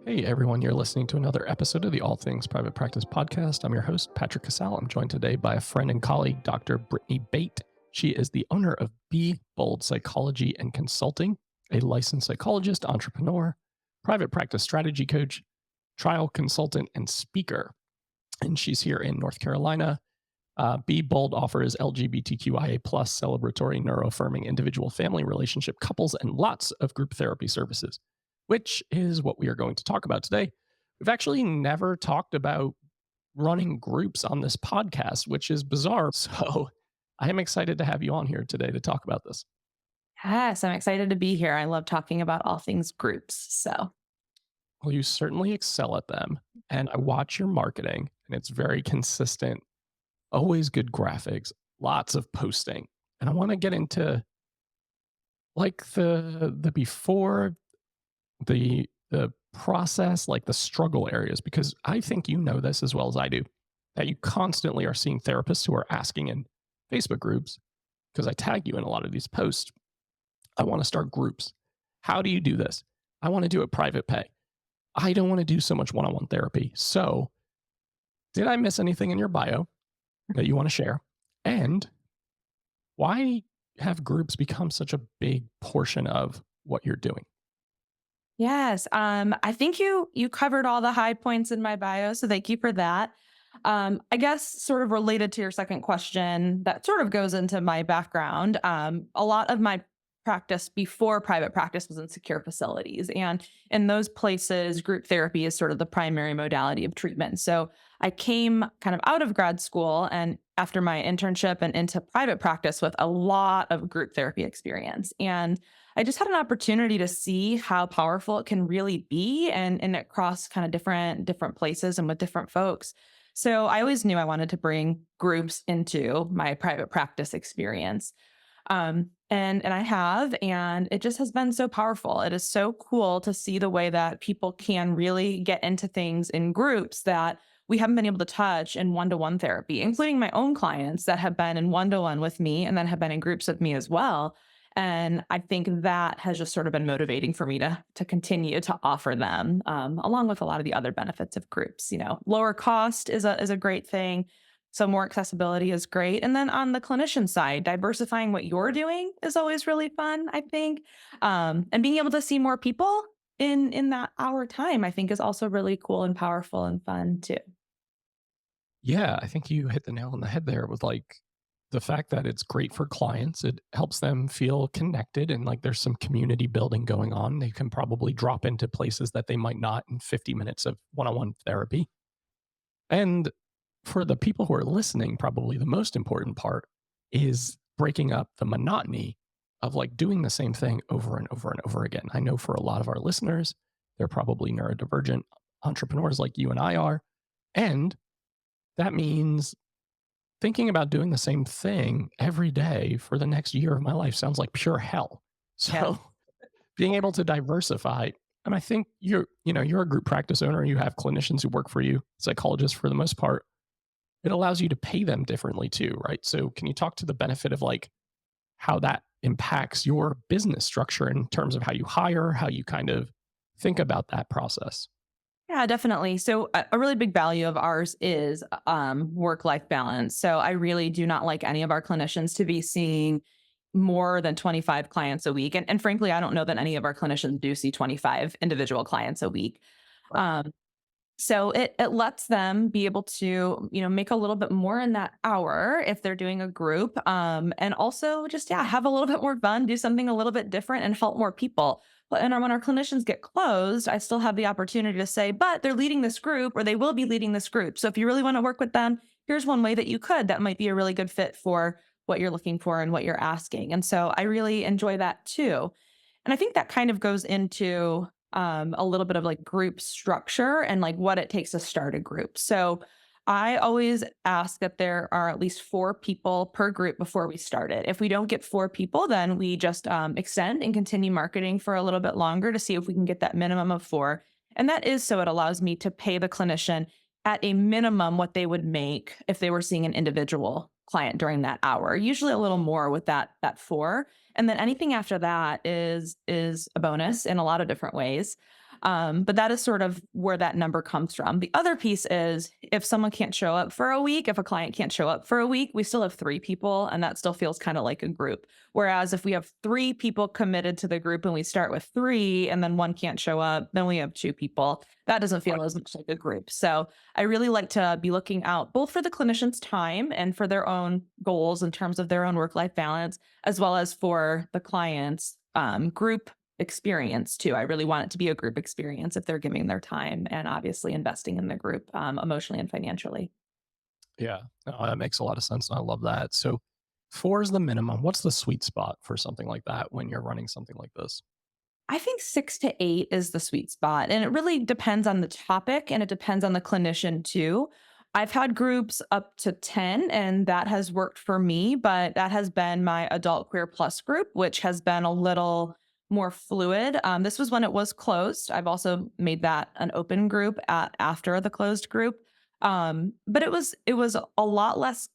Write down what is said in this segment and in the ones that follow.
Hey everyone, you're listening to another episode of the All Things Private Practice podcast. I'm your host, Patrick Casale. I'm joined today by a friend and colleague, Dr. Brittany Bate. She is the owner of 𝗞𝗲𝘆 Psychology and Consulting, a licensed psychologist, entrepreneur, private practice strategy coach, trial consultant, and speaker. And she's here in North Carolina. 𝗞𝗆𝘆 offers LGBTQIA+ celebratory neuroaffirming individual family relationship couples and lots of group therapy services, which is what we are going to talk about today. We've actually never talked about running groups on this podcast, which is bizarre. So I am excited to have you on here today to talk about this. Yes, I'm excited to be here. I love talking about all things groups. So, Well, you certainly excel at them. And I watch your marketing, and it's very consistent, always good graphics, lots of posting. And I want to get into like the before, the process, like the struggle areas, because I think you know this as well as I do, that you constantly are seeing therapists who are asking in Facebook groups, because I tag you in a lot of these posts, I want to start groups. How do you do this? I want to do it private pay. I don't want to do so much one-on-one therapy. So, did I miss anything in your bio that you want to share? And why have groups become such a big portion of what you're doing? yes, I think you covered all the high points in my bio, so thank you for that. I guess sort of related to your second question, that sort of goes into my background. A lot of my practice before private practice was in secure facilities, and in those places, group therapy is sort of the primary modality of treatment. So I came kind of out of grad school and after my internship and into private practice with a lot of group therapy experience. And I just had an opportunity to see how powerful it can really be and across kind of different places and with different folks. So I always knew I wanted to bring groups into my private practice experience. And I have, and it just has been so powerful. It is so cool to see the way that people can really get into things in groups that we haven't been able to touch in one-to-one therapy, including my own clients that have been in one-to-one with me and then have been in groups with me as well. And I think that has just sort of been motivating for me to continue to offer them, along with a lot of the other benefits of groups. You know, lower cost is a great thing. So more accessibility is great. And then on the clinician side, diversifying what you're doing is always really fun, I think. And being able to see more people in that hour time, I think is also really cool and powerful and fun too. Yeah, I think you hit the nail on the head there with like the fact that it's great for clients. It helps them feel connected and like there's some community building going on. They can probably drop into places that they might not in 50 minutes of one on one therapy. And for the people who are listening, probably the most important part is breaking up the monotony of like doing the same thing over and over and over again. I know for a lot of our listeners, they're probably neurodivergent entrepreneurs like you and I are. And that means thinking about doing the same thing every day for the next year of my life sounds like pure hell. Yeah. So being able to diversify, and I think you're a group practice owner, you have clinicians who work for you, psychologists for the most part. It allows you to pay them differently too, right? So can you talk to the benefit of like how that impacts your business structure in terms of how you hire, how you kind of think about that process? Yeah, definitely. So a really big value of ours is work-life balance. So I really do not like any of our clinicians to be seeing more than 25 clients a week. And frankly, I don't know that any of our clinicians do see 25 individual clients a week. Um, so it lets them be able to, make a little bit more in that hour if they're doing a group. And also just, yeah, have a little bit more fun, do something a little bit different and help more people. But and when our clinicians get closed, I still have the opportunity to say, but they're leading this group or they will be leading this group. So if you really want to work with them, here's one way that you could, that might be a really good fit for what you're looking for and what you're asking. And so I really enjoy that too. And I think that kind of goes into a little bit of like group structure and like what it takes to start a group. So I always ask that there are at least 4 people per group before we start it. If we don't get 4 people, then we just extend and continue marketing for a little bit longer to see if we can get that minimum of 4. And that is so it allows me to pay the clinician at a minimum what they would make if they were seeing an individual client during that hour, usually a little more with that 4. And then anything after that is a bonus in a lot of different ways. But that is sort of where that number comes from. The other piece is if someone can't show up for a week, if a client can't show up for a week, we still have three people, and that still feels kind of like a group. Whereas if we have three people committed to the group and we start with three and then one can't show up, then we have two people. That doesn't feel as much like a group. So I really like to be looking out both for the clinician's time and for their own goals in terms of their own work life balance, as well as for the client's group experience too. I really want it to be a group experience if they're giving their time and obviously investing in the group emotionally and financially. Yeah, no, that makes a lot of sense. And I love that. So, four is the minimum. What's the sweet spot for something like that when you're running something like this? I think 6 to 8 is the sweet spot. And it really depends on the topic and it depends on the clinician too. I've had groups up to 10, and that has worked for me, but that has been my adult queer plus group, which has been a little more fluid. This was when it was closed. I've also made that an open group after the closed group. But it was a lot less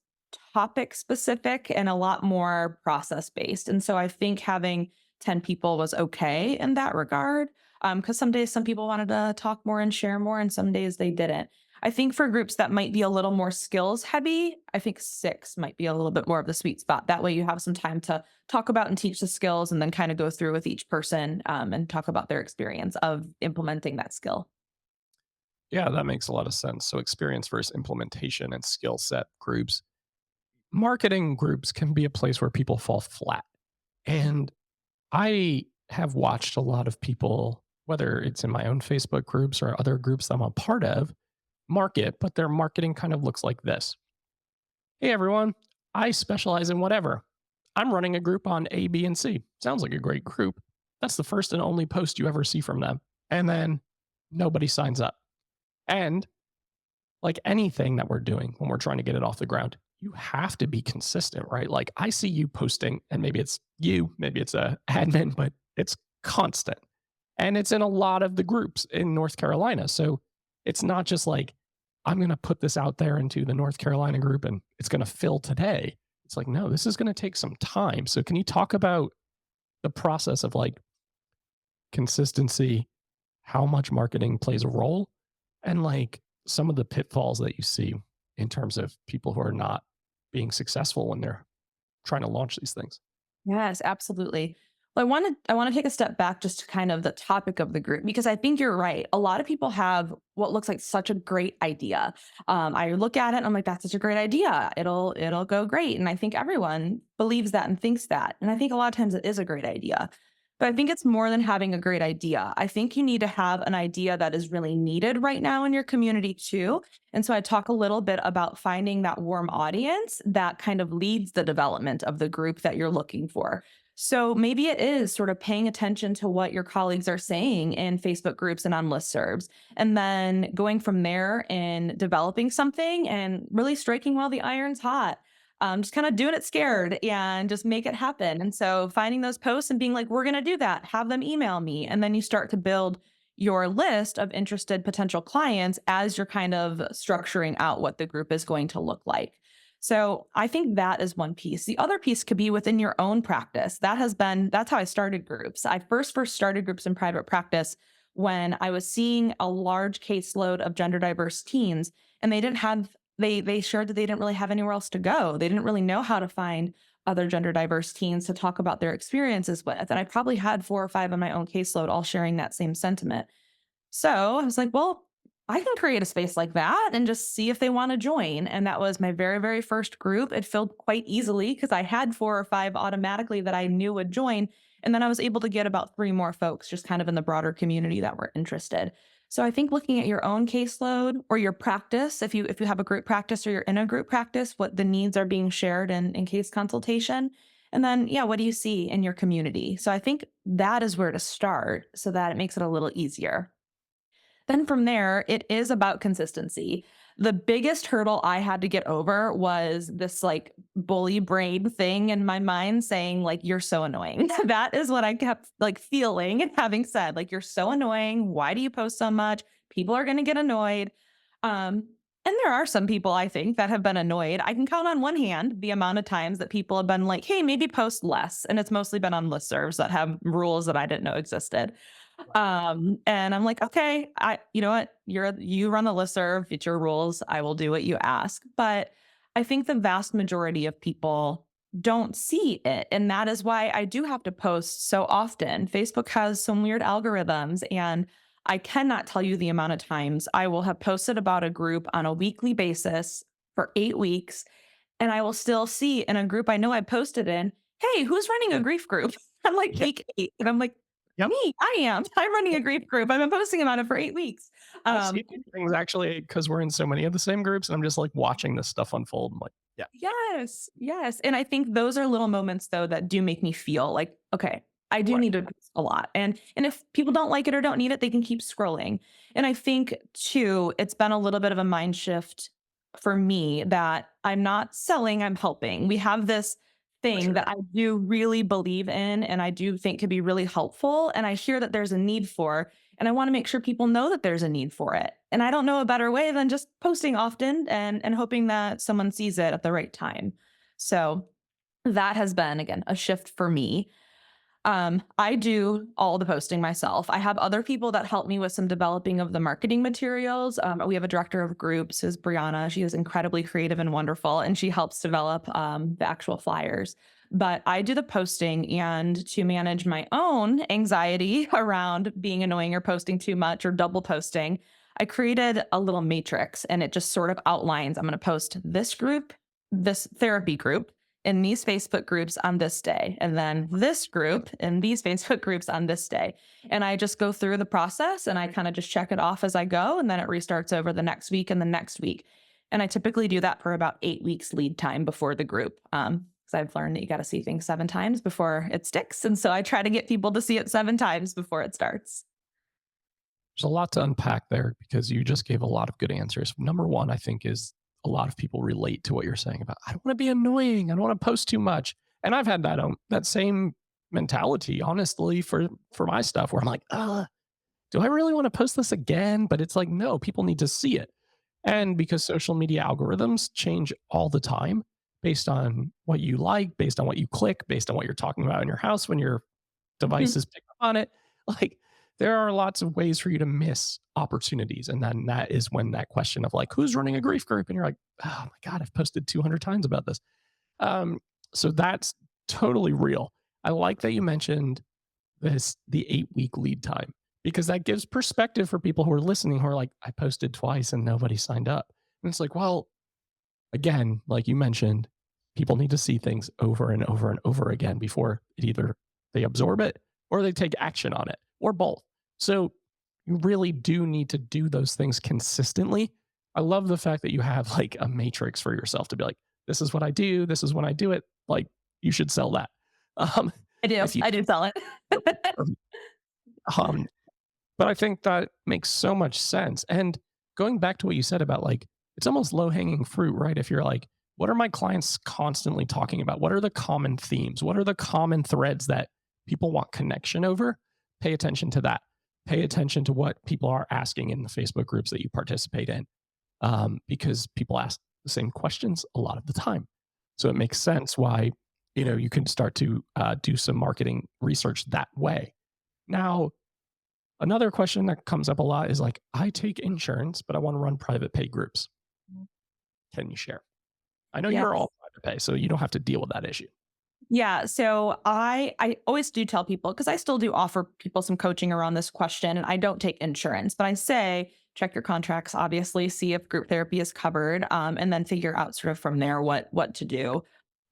topic specific and a lot more process based. And so I think having 10 people was okay in that regard. Because some days some people wanted to talk more and share more, and some days they didn't. I think for groups that might be a little more skills heavy, I think 6 might be a little bit more of the sweet spot. That way you have some time to talk about and teach the skills and then kind of go through with each person and talk about their experience of implementing that skill. Yeah, that makes a lot of sense. So, experience versus implementation and skill set groups. Marketing groups can be a place where people fall flat. And I have watched a lot of people, whether it's in my own Facebook groups or other groups that I'm a part of, market, but their marketing kind of looks like this. Hey, everyone, I specialize in whatever. I'm running a group on A, B, and C. Sounds like a great group. That's the first and only post you ever see from them. And then nobody signs up. And like anything that we're doing when we're trying to get it off the ground, you have to be consistent, right? Like I see you posting, and maybe it's you, maybe it's a admin, but it's constant. And it's in a lot of the groups in North Carolina. So it's not just like, I'm going to put this out there into the North Carolina group and it's going to fill today. It's like, no, this is going to take some time. So can you talk about the process of like consistency, how much marketing plays a role, and like some of the pitfalls that you see in terms of people who are not being successful when they're trying to launch these things? Yes, absolutely. Well, I want to take a step back just to kind of the topic of the group because I think you're right. A lot of people have what looks like such a great idea. I look at it and I'm like, that's such a great idea. It'll go great, and I think everyone believes that and thinks that. And I think a lot of times it is a great idea. But I think it's more than having a great idea. I think you need to have an idea that is really needed right now in your community too. And so I talk a little bit about finding that warm audience that kind of leads the development of the group that you're looking for. So maybe it is sort of paying attention to what your colleagues are saying in Facebook groups and on listservs, and then going from there and developing something and really striking while the iron's hot. Just kind of doing it scared and just make it happen. And so finding those posts and being like, we're going to do that, have them email me. And then you start to build your list of interested potential clients as you're kind of structuring out what the group is going to look like. So I think that is one piece. The other piece could be within your own practice. That's how I started groups. I first started groups in private practice when I was seeing a large caseload of gender diverse teens, and they didn't have they shared that they didn't really have anywhere else to go. They didn't really know how to find other gender diverse teens to talk about their experiences with. And I probably had 4 or 5 on my own caseload all sharing that same sentiment. So I was like, well, I can create a space like that and just see if they want to join. And that was my very, very first group. It filled quite easily because I had 4 or 5 automatically that I knew would join. And then I was able to get about 3 more folks just kind of in the broader community that were interested. So I think looking at your own caseload or your practice, if you have a group practice or you're in a group practice, what the needs are being shared in case consultation. And then, yeah, what do you see in your community? So I think that is where to start so that it makes it a little easier. Then from there, it is about consistency. The biggest hurdle I had to get over was this like bully brain thing in my mind saying like, you're so annoying. That is what I kept like feeling and having said, like, you're so annoying. Why do you post so much? People are going to get annoyed. Um, And there are some people I think that have been annoyed. I can count on one hand the amount of times that people have been like, hey, maybe post less. And it's mostly been on listservs that have rules that I didn't know existed. And I'm like, okay, you know what? You run the listserv, it's your rules. I will do what you ask. But I think the vast majority of people don't see it. And that is why I do have to post so often. Facebook has some weird algorithms, and I cannot tell you the amount of times I will have posted about a group on a weekly basis for 8 weeks, and I will still see in a group I know I posted in, hey, who's running a grief group? I'm like Yep. week 8. And I'm like, Yep. me, I am. I'm running a grief group. I've been posting about it for 8 weeks. I see Um, things actually because we're in so many of the same groups, and I'm just like watching this stuff unfold. I'm like, yeah, Yes, yes, and I think those are little moments, though, that do make me feel like, "Okay, I do right. need to post a lot," and if people don't like it or don't need it, they can keep scrolling, and I think, too, it's been a little bit of a mind shift for me that I'm not selling, I'm helping. We have this For thing sure. that I do really believe in and I do think could be really helpful, and I hear that there's a need for, and I wanna make sure people know that there's a need for it. And I don't know a better way than just posting often and hoping that someone sees it at the right time. So that has been again a shift for me. I do all the posting myself. I have other people that help me with some developing of the marketing materials. We have a director of groups, is Brianna. She is incredibly creative and wonderful, and she helps develop the actual flyers. But I do the posting, and to manage my own anxiety around being annoying or posting too much or double posting, I created a little matrix, and it just sort of outlines I'm going to post this group, this therapy group, in these Facebook groups on this day, and then this group in these Facebook groups on this day. And I just go through the process and I kind of just check it off as I go. And then it restarts over the next week and the next week. And I typically do that for about 8 weeks lead time before the group. Because I've learned that you got to see things 7 times before it sticks. And so I try to get people to see it 7 times before it starts. There's a lot to unpack there because you just gave a lot of good answers. Number one, I think, is a lot of people relate to what you're saying about, I don't want to be annoying. I don't want to post too much. And I've had that same mentality, honestly, for my stuff where I'm like, do I really want to post this again? But it's like, no, people need to see it. And because social media algorithms change all the time based on what you like, based on what you click, based on what you're talking about in your house when your Mhm. devices pick up on it, like there are lots of ways for you to miss opportunities. And then that is when that question of like, who's running a grief group? And you're like, oh my God, I've posted 200 times about this. Um, so that's totally real. I like that you mentioned the 8 week lead time because that gives perspective for people who are listening who are like, I posted twice and nobody signed up. And it's like, well, again, like you mentioned, people need to see things over and over and over again before it either they absorb it or they take action on it or both. So you really do need to do those things consistently. I love the fact that you have like a matrix for yourself to be like, this is what I do, this is when I do it. Like you should sell that. Um, I do. if you I do sell it. um, but I think that makes so much sense. And going back to what you said about like, it's almost low hanging fruit, right? If you're like, what are my clients constantly talking about? What are the common themes? What are the common threads that people want connection over? Pay attention to that. Pay attention to what people are asking in the Facebook groups that you participate in, because people ask the same questions a lot of the time. So it makes sense why you can start to do some marketing research that way. Now, another question that comes up a lot is like, I take insurance, but I want to run private pay groups. Can you share? I know you're Yes. all private pay, so you don't have to deal with that issue. Yeah, so I always do tell people because I still do offer people some coaching around this question, and I don't take insurance, but I say check your contracts, obviously, see if group therapy is covered, and then figure out sort of from there what to do.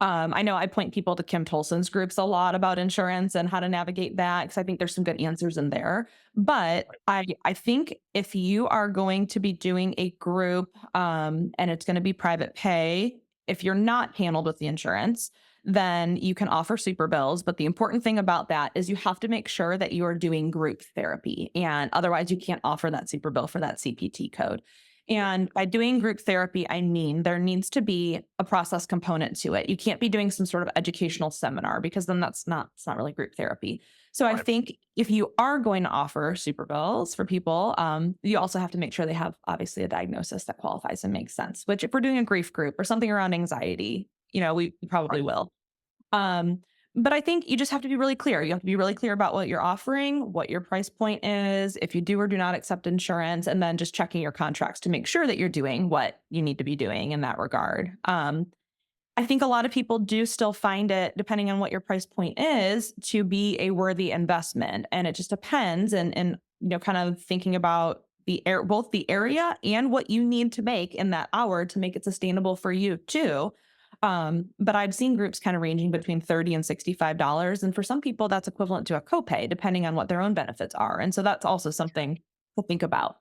I know I point people to 𝗞𝗲𝘆 groups a lot about insurance and how to navigate that because I think there's some good answers in there. But I think if you are going to be doing a group and it's going to be private pay, if you're not handled with the insurance, then you can offer super bills. But the important thing about that is you have to make sure that you are doing group therapy. And otherwise, you can't offer that super bill for that CPT code. And by doing group therapy, I mean there needs to be a process component to it. You can't be doing some sort of educational seminar because then it's not really group therapy. So I Right. think if you are going to offer super bills for people, you also have to make sure they have obviously a diagnosis that qualifies and makes sense. Which, if we're doing a grief group or something around anxiety, we probably Right. will. Um, but I think you just have to be really clear. You have to be really clear about what you're offering, what your price point is, if you do or do not accept insurance, and then just checking your contracts to make sure that you're doing what you need to be doing in that regard. I think a lot of people do still find it, depending on what your price point is, to be a worthy investment. And it just depends. And kind of thinking about both the area and what you need to make in that hour to make it sustainable for you too. But I've seen groups kind of ranging between $30 and $65. And for some people, that's equivalent to a copay, depending on what their own benefits are. And so that's also something to think about.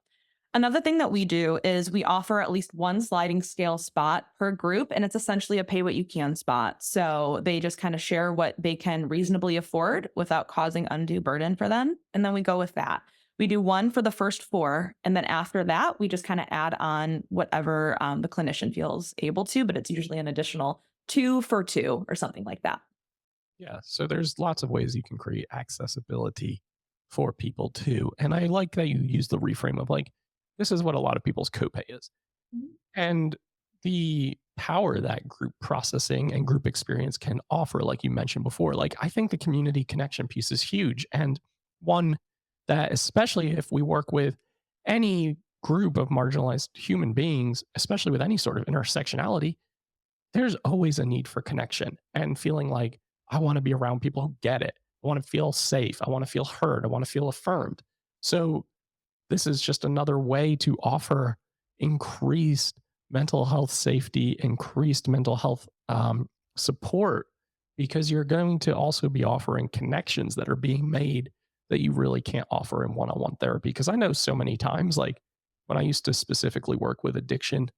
Another thing that we do is we offer at least one sliding scale spot per group, and it's essentially a pay what you can spot. So they just kind of share what they can reasonably afford without causing undue burden for them. And then we go with that. We do one for the first four. And then after that, we just kind of add on whatever the clinician feels able to, but it's usually an additional two for two or something like that. Yeah. So there's lots of ways you can create accessibility for people too. And I like that you use the reframe of like, this is what a lot of people's copay is. Mhm. And the power that group processing and group experience can offer, like you mentioned before, like I think the community connection piece is huge. And one that, especially if we work with any group of marginalized human beings, especially with any sort of intersectionality, there's always a need for connection and feeling like I want to be around people who get it. I want to feel safe. I want to feel heard. I want to feel affirmed. So this is just another way to offer increased mental health safety, increased mental health support, because you're going to also be offering connections that are being made that you really can't offer in one on one therapy. Because I know so many times, like when I used to specifically work with addiction,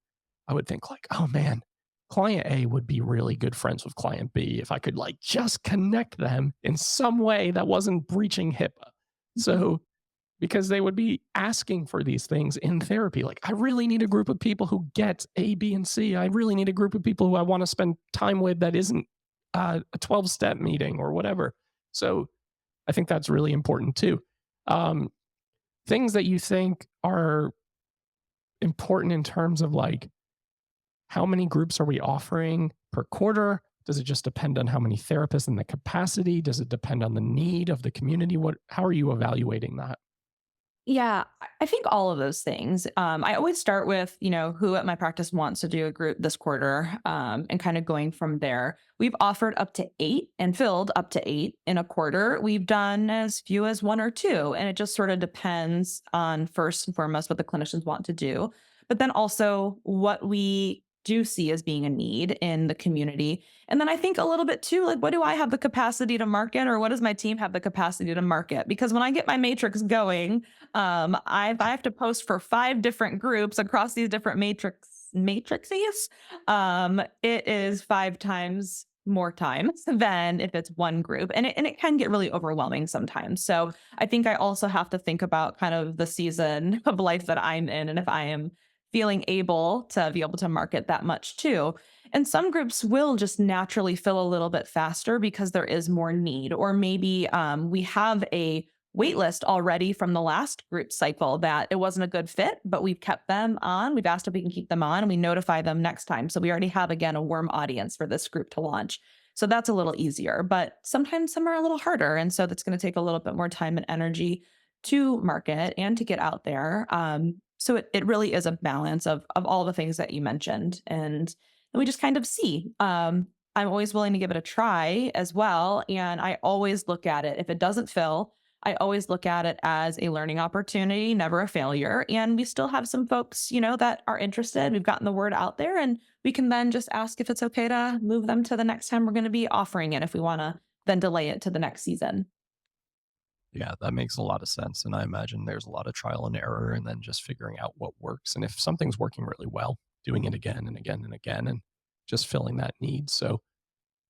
I would think, like, oh man, client A would be really good friends with client B if I could like just connect them in some way that wasn't breaching HIPAA. So because they would be asking for these things in therapy. Like, I really need a group of people who get A, B, and C. I really need a group of people who I want to spend time with that isn't a 12-step meeting or whatever. So I think that's really important too. Um, Things that you think are important in terms of like how many groups are we offering per quarter? Does it just depend on how many therapists and the capacity? Does it depend on the need of the community? How are you evaluating that? Yeah, I think all of those things. I always start with, who at my practice wants to do a group this quarter, and kind of going from there. We've offered up to eight and filled up to eight in a quarter. We've done as few as one or two, and it just sort of depends on first and foremost what the clinicians want to do, but then also what we do see as being a need in the community. And then I think a little bit too, like, what do I have the capacity to market, or what does my team have the capacity to market? Because when I get my matrix going, I have to post for 5 different groups across these different matrices. It is 5 times more times than if it's one group, and it can get really overwhelming sometimes. So I think I also have to think about kind of the season of life that I'm in, and if I am feeling able to be able to market that much too. And some groups will just naturally fill a little bit faster because there is more need, or maybe we have a wait list already from the last group cycle that it wasn't a good fit, but we've kept them on. We've asked if we can keep them on, and we notify them next time. So we already have, again, a warm audience for this group to launch. So that's a little easier, but sometimes some are a little harder. And so that's going to take a little bit more time and energy to market and to get out there. So it really is a balance of all the things that you mentioned. And we just kind of see. I'm always willing to give it a try as well. And I always look at it. If it doesn't fill, I always look at it as a learning opportunity, never a failure. And we still have some folks, that are interested. We've gotten the word out there, and we can then just ask if it's okay to move them to the next time we're going to be offering it, if we want to then delay it to the next season. Yeah, that makes a lot of sense. And I imagine there's a lot of trial and error and then just figuring out what works. And if something's working really well, doing it again and again and again and just filling that need. So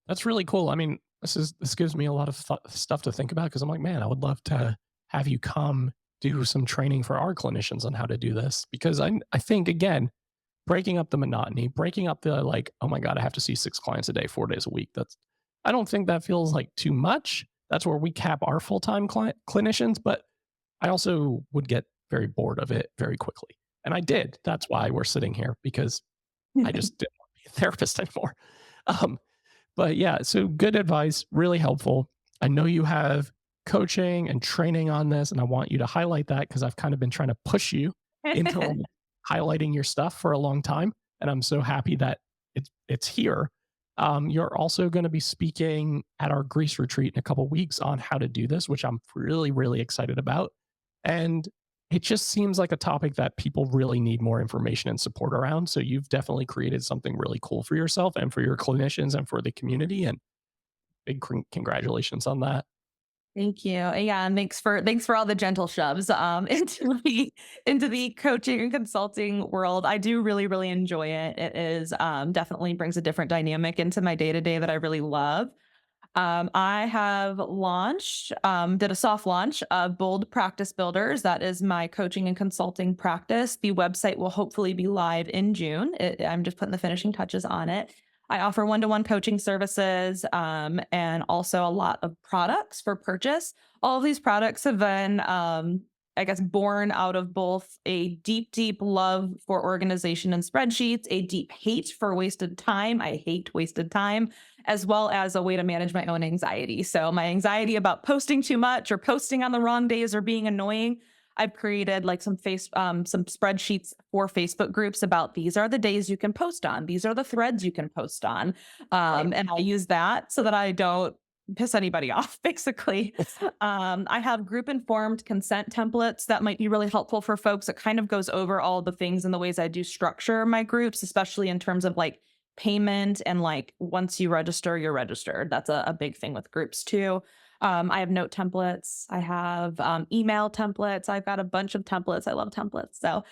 that's really cool. I mean, this gives me a lot of stuff to think about because I'm like, man, I would love to have you come do some training for our clinicians on how to do this because I think again, breaking up the monotony, breaking up the like, oh my god, I have to see 6 clients a day, 4 days a week. I don't think that feels like too much, That's where we cap our full-time clinicians, but I also would get very bored of it very quickly. And I did. That's why we're sitting here, because I just didn't want to be a therapist anymore. Um, but yeah, so good advice, really helpful. I know you have coaching and training on this, and I want you to highlight that because I've kind of been trying to push you into like, highlighting your stuff for a long time. And I'm so happy that it's here. You're also going to be speaking at our Greece retreat in a couple weeks on how to do this, which I'm really, really excited about. And it just seems like a topic that people really need more information and support around. So you've definitely created something really cool for yourself and for your clinicians and for the community. And big congratulations on that. Thank you. Yeah, and thanks for all the gentle shoves into the coaching and consulting world. I do really really enjoy it. It is definitely brings a different dynamic into my day to day that I really love. I have did a soft launch of Bold Practice Builders. That is my coaching and consulting practice. The website will hopefully be live in June. I'm just putting the finishing touches on it. I offer one-to-one coaching services and also a lot of products for purchase. All of these products have been, I guess, born out of both a deep, deep love for organization and spreadsheets, a deep hate for wasted time. I hate wasted time, as well as a way to manage my own anxiety. So, my anxiety about posting too much or posting on the wrong days or being annoying. I've created like some spreadsheets for Facebook groups about these are the days you can post on. These are the threads you can post on. Right. And I use that so that I don't piss anybody off, basically. I have group informed consent templates that might be really helpful for folks. It kind of goes over all the things and the ways I do structure my groups, especially in terms of like payment and like once you register, you're registered. That's a big thing with groups too. I have note templates. I have email templates. I've got a bunch of templates. I love templates. So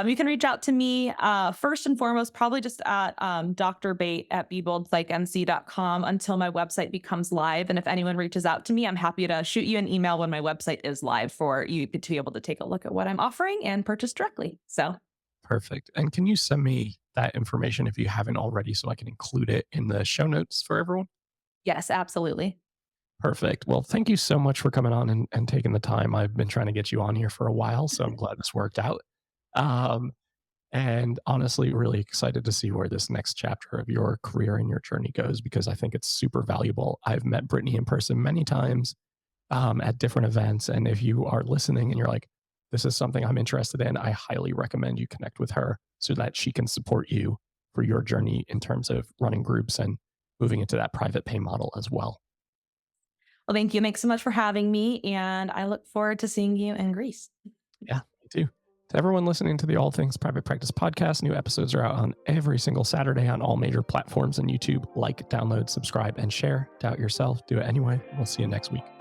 you can reach out to me first and foremost, probably just at Dr. Bate at 𝗞𝗲𝘆𝗧𝗸𝗲.com until my website becomes live. And if anyone reaches out to me, I'm happy to shoot you an email when my website is live for you to be able to take a look at what I'm offering and purchase directly. So Perfect. And can you send me that information if you haven't already so I can include it in the show notes for everyone? yes, absolutely. Perfect. Well, thank you so much for coming on and taking the time. I've been trying to get you on here for a while, so I'm glad this worked out. Um, and honestly, really excited to see where this next chapter of your career and your journey goes because I think it's super valuable. I've met Brittany in person many times at different events. And if you are listening and you're like, this is something I'm interested in, I highly recommend you connect with her so that she can support you for your journey in terms of running groups and moving into that private pay model as well. Well, thank you. Thanks so much for having me. And I look forward to seeing you in Greece. Yeah, me too. To everyone listening to the All Things Private Practice podcast, new episodes are out on every single Saturday on all major platforms and YouTube. Like, download, subscribe, and share. Doubt yourself. Do it anyway. We'll see you next week.